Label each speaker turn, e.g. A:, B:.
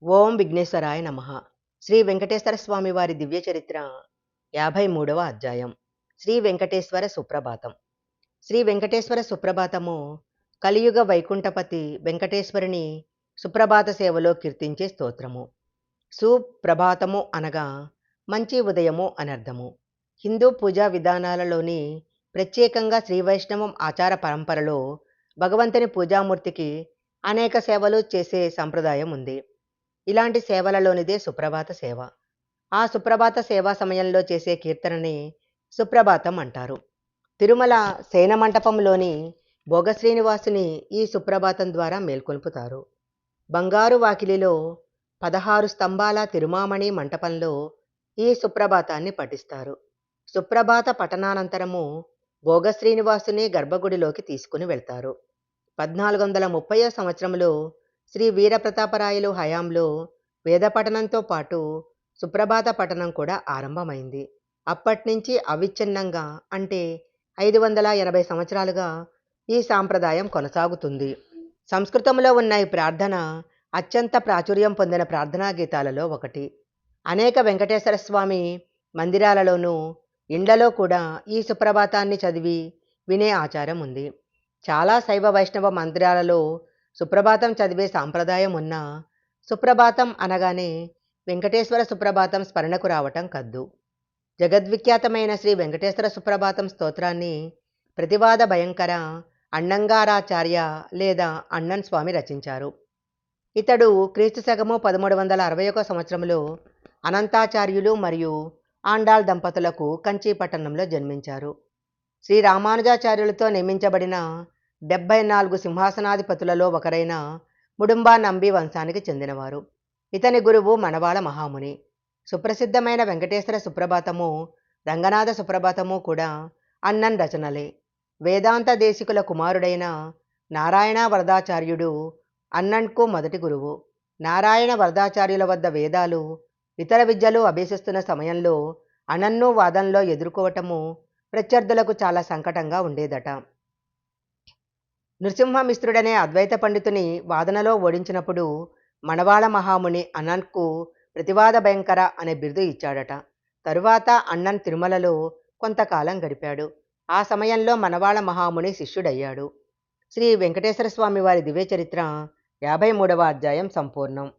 A: ఓం విఘ్నేశ్వరాయ నమః. శ్రీ వెంకటేశ్వర స్వామి వారి దివ్య చరిత్ర 53వ అధ్యాయం. శ్రీ వెంకటేశ్వర సుప్రభాతం. శ్రీ వెంకటేశ్వర సుప్రభాతము కలియుగ వైకుంఠపతి వెంకటేశ్వరుని సుప్రభాత సేవలో కీర్తించే స్తోత్రము. సుప్రభాతము అనగా మంచి ఉదయము అనర్థము. హిందూ పూజా విధానాలలోని ప్రత్యేకంగా శ్రీ వైష్ణవం ఆచార పరంపరలో భగవంతుని పూజామూర్తికి అనేక సేవలు చేసే సంప్రదాయం ఉంది. ఇలాంటి సేవలలోనిదే సుప్రభాత సేవ. ఆ సుప్రభాత సేవా సమయంలో చేసే కీర్తనని సుప్రభాతం అంటారు. తిరుమల శయన మంటపంలోని భోగశ్రీనివాసుని ఈ సుప్రభాతం ద్వారా మేల్కొల్పుతారు. బంగారు వాకిలిలో 16 స్తంభాల తిరుమామణి మంటపంలో ఈ సుప్రభాతాన్ని పఠిస్తారు. సుప్రభాత పఠనానంతరము భోగశ్రీనివాసుని గర్భగుడిలోకి తీసుకుని వెళ్తారు. 1430వ సంవత్సరంలో శ్రీ వీరప్రతాపరాయలు హయాంలో వేద పఠనంతో పాటు సుప్రభాత పఠనం కూడా ఆరంభమైంది. అప్పట్నుంచి అవిచ్ఛిన్నంగా అంటే 580 సంవత్సరాలుగా ఈ సాంప్రదాయం కొనసాగుతుంది. సంస్కృతంలో ఉన్న ఈ ప్రార్థన అత్యంత ప్రాచుర్యం పొందిన ప్రార్థనా గీతాలలో ఒకటి. అనేక వెంకటేశ్వర స్వామి మందిరాలలోనూ ఇండ్లలో కూడా ఈ సుప్రభాతాన్ని చదివి వినే ఆచారం ఉంది. చాలా శైవ వైష్ణవ మందిరాలలో సుప్రభాతం చదివే సాంప్రదాయం ఉన్నా సుప్రభాతం అనగానే వెంకటేశ్వర సుప్రభాతం స్మరణకు రావటం కద్దు. జగద్విఖ్యాతమైన శ్రీ వెంకటేశ్వర సుప్రభాతం స్తోత్రాన్ని ప్రతివాద భయంకర అన్నంగారాచార్య లేదా అన్నన్ స్వామి రచించారు. ఇతడు క్రీస్తు శకము 1361 సంవత్సరంలో అనంతాచార్యులు మరియు ఆండాళ్ దంపతులకు కంచి పట్టణంలో జన్మించారు. శ్రీ రామానుజాచార్యులతో నియమించబడిన 74 సింహాసనాధిపతులలో ఒకరైన ముడుంబా నంబి వంశానికి చెందినవారు. ఇతని గురువు మనవాళ మహాముని. సుప్రసిద్ధమైన వెంకటేశ్వర సుప్రభాతము, రంగనాథ సుప్రభాతము కూడా అన్నన్ రచనలే. వేదాంత దేశికుల కుమారుడైన నారాయణ వరదాచార్యుడు అన్నన్కు మొదటి గురువు. నారాయణ వరదాచార్యుల వద్ద వేదాలు, ఇతర విద్యలు అభ్యసిస్తున్న సమయంలో అన్నన్ను వాదనలో ఎదుర్కోవటము ప్రత్యర్థులకు చాలా సంకటంగా ఉండేదట. నృసింహమిశ్రుడనే అద్వైత పండితుని వాదనలో ఓడించినప్పుడు మనవాళ మహాముని అన్నన్కు ప్రతివాద భయంకర అనే బిరుదు ఇచ్చాడట. తరువాత అన్నన్ తిరుమలలో కొంతకాలం గడిపాడు. ఆ సమయంలో మనవాళ మహాముని శిష్యుడయ్యాడు. శ్రీ వెంకటేశ్వర స్వామి వారి దివ్య చరిత్ర 53వ అధ్యాయం సంపూర్ణం.